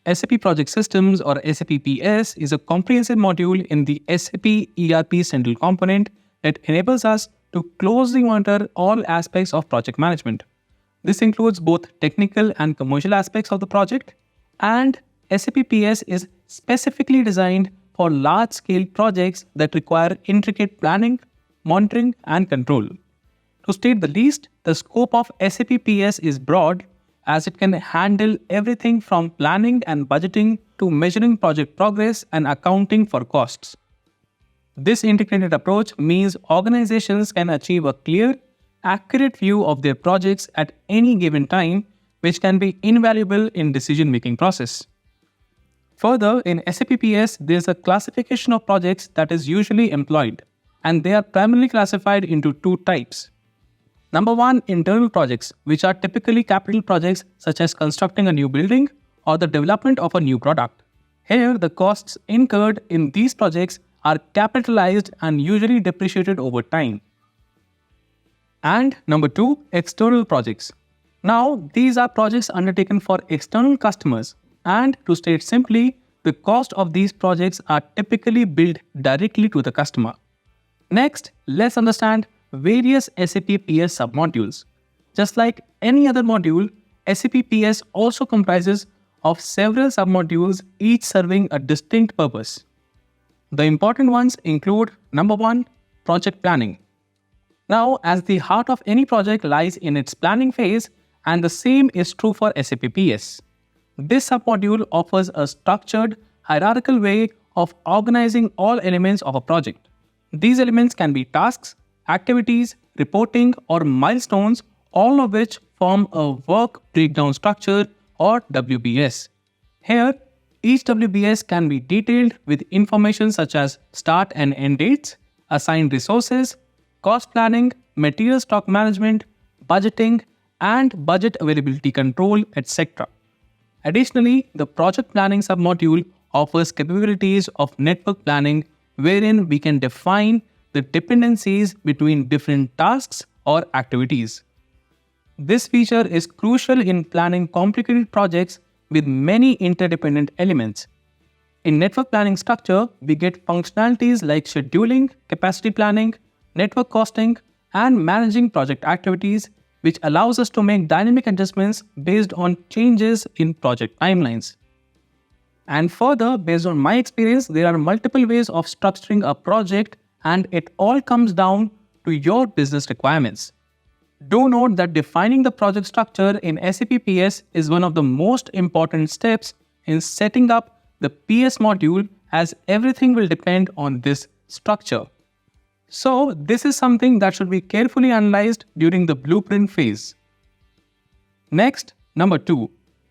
SAP Project Systems or SAP PS is a comprehensive module in the SAP ERP Central component that enables us to closely monitor all aspects of project management. This includes both technical and commercial aspects of the project, and SAP PS is specifically designed for large-scale projects that require intricate planning, monitoring, and control. To state the least, the scope of SAP PS is broad, as it can handle everything from planning and budgeting to measuring project progress and accounting for costs. This integrated approach means organizations can achieve a clear, accurate view of their projects at any given time, which can be invaluable in decision-making process. Further, in SAP PS, there is a classification of projects that is usually employed, and they are primarily classified into two types. Number one, internal projects, which are typically capital projects such as constructing a new building or the development of a new product. Here, the costs incurred in these projects are capitalized and usually depreciated over time. And number two, external projects. Now, these are projects undertaken for external customers, and to state simply, the cost of these projects are typically billed directly to the customer. Next, let's understand various SAP PS submodules. Just like any other module, SAP PS also comprises of several submodules, each serving a distinct purpose. The important ones include number one, project planning. Now, as the heart of any project lies in its planning phase, and the same is true for SAP PS. This submodule offers a structured, hierarchical way of organizing all elements of a project. These elements can be tasks, activities, reporting, or milestones, all of which form a work breakdown structure or WBS. Here, each WBS can be detailed with information such as start and end dates, assigned resources, cost planning, material stock management, budgeting, and budget availability control, etc. Additionally, the project planning submodule offers capabilities of network planning, wherein we can define the dependencies between different tasks or activities. This feature is crucial in planning complicated projects with many interdependent elements. In network planning structure, we get functionalities like scheduling, capacity planning, network costing, and managing project activities, which allows us to make dynamic adjustments based on changes in project timelines. And further, based on my experience, there are multiple ways of structuring a project, and it all comes down to your business requirements. Do note that defining the project structure in SAP PS is one of the most important steps in setting up the PS module, as everything will depend on this structure. So, this is something that should be carefully analyzed during the blueprint phase. Next, number two,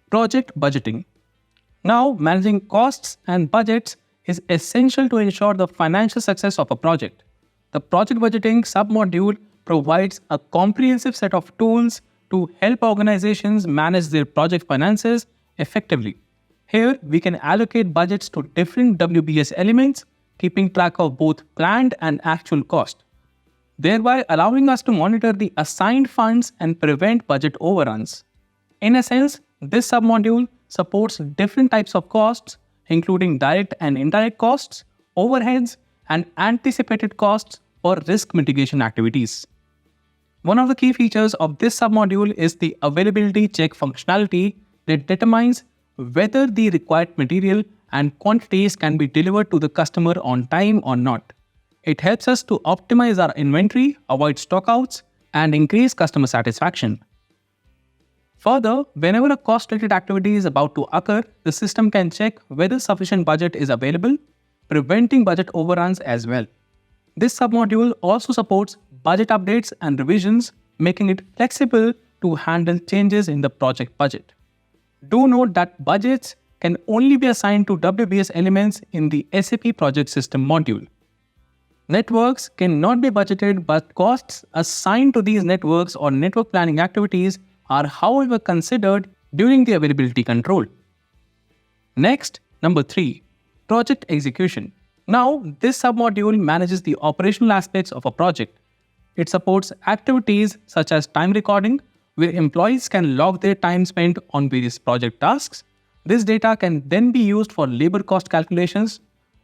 project budgeting. Now, managing costs and budgets is essential to ensure the financial success of a project. The project budgeting submodule provides a comprehensive set of tools to help organizations manage their project finances effectively. Here, we can allocate budgets to different WBS elements, keeping track of both planned and actual cost, thereby allowing us to monitor the assigned funds and prevent budget overruns. In a sense, this submodule supports different types of costs, including direct and indirect costs, overheads, and anticipated costs for risk mitigation activities. One of the key features of this submodule is the availability check functionality that determines whether the required material and quantities can be delivered to the customer on time or not. It helps us to optimize our inventory, avoid stockouts, and increase customer satisfaction. Further, whenever a cost-related activity is about to occur, the system can check whether sufficient budget is available, preventing budget overruns as well. This submodule also supports budget updates and revisions, making it flexible to handle changes in the project budget. Do note that budgets can only be assigned to WBS elements in the SAP Project System module. Networks cannot be budgeted, but costs assigned to these networks or network planning activities are however considered during the availability control. Next, number 3, project execution. Now, this submodule manages the operational aspects of a project. It supports activities such as time recording, where employees can log their time spent on various project tasks, This data can then be used for labor cost calculations,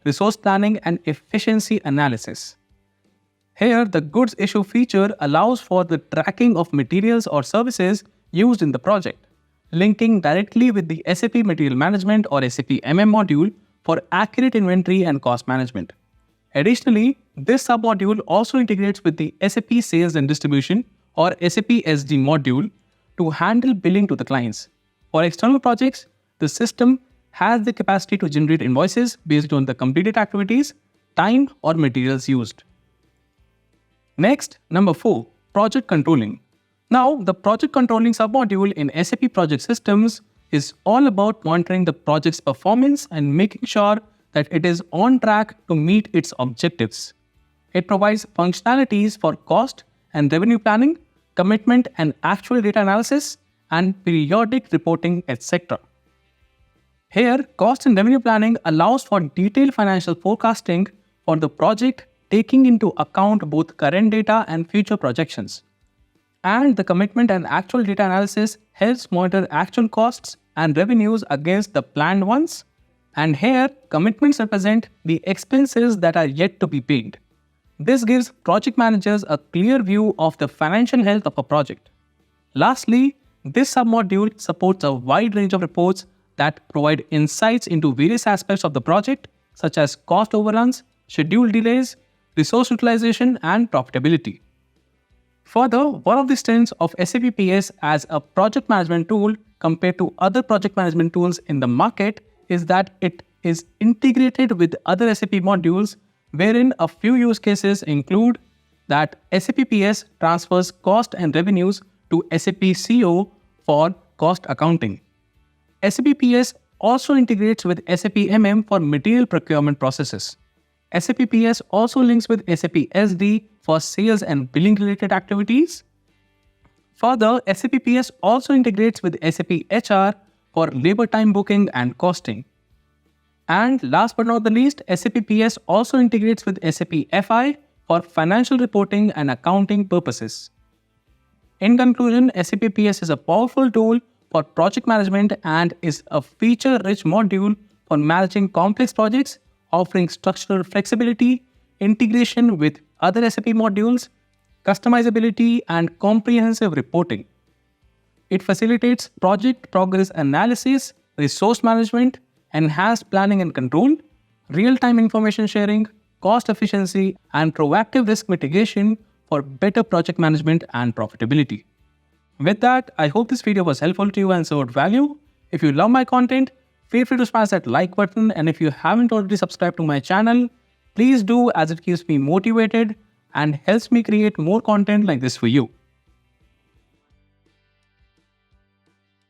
resource planning, and efficiency analysis. Here, the goods issue feature allows for the tracking of materials or services used in the project, linking directly with the SAP Material Management or SAP module for accurate inventory and cost management. Additionally, this submodule also integrates with the SAP Sales and Distribution or SAP SD module to handle billing to the clients. For external projects, the system has the capacity to generate invoices based on the completed activities, time, or materials used. Next, number 4, Project Controlling. Now, the Project Controlling submodule in SAP Project Systems is all about monitoring the project's performance and making sure that it is on track to meet its objectives. It provides functionalities for cost and revenue planning, commitment and actual data analysis, and periodic reporting, etc. Here, cost and revenue planning allows for detailed financial forecasting for the project, taking into account both current data and future projections. And the commitment and actual data analysis helps monitor actual costs and revenues against the planned ones. And here, commitments represent the expenses that are yet to be paid. This gives project managers a clear view of the financial health of a project. Lastly, this submodule supports a wide range of reports that provide insights into various aspects of the project, such as cost overruns, schedule delays, resource utilization, and profitability. Further, one of the strengths of SAP PS as a project management tool compared to other project management tools in the market is that it is integrated with other SAP modules, wherein a few use cases include that SAP PS transfers cost and revenues to SAP CO for cost accounting. SAP PS also integrates with SAP for material procurement processes. SAP PS also links with SAP SD for sales and billing related activities. Further, SAP PS also integrates with SAP HR for labor time booking and costing. And last but not the least, SAP PS also integrates with SAP FI for financial reporting and accounting purposes. In conclusion, SAP PS is a powerful tool for project management and is a feature-rich module for managing complex projects, offering structural flexibility, integration with other SAP modules, customizability, and comprehensive reporting. It facilitates project progress analysis, resource management, enhanced planning and control, real-time information sharing, cost efficiency, and proactive risk mitigation for better project management and profitability. With that, I hope this video was helpful to you and served value. If you love my content, feel free to smash that like button, and if you haven't already subscribed to my channel, please do, as it keeps me motivated and helps me create more content like this for you.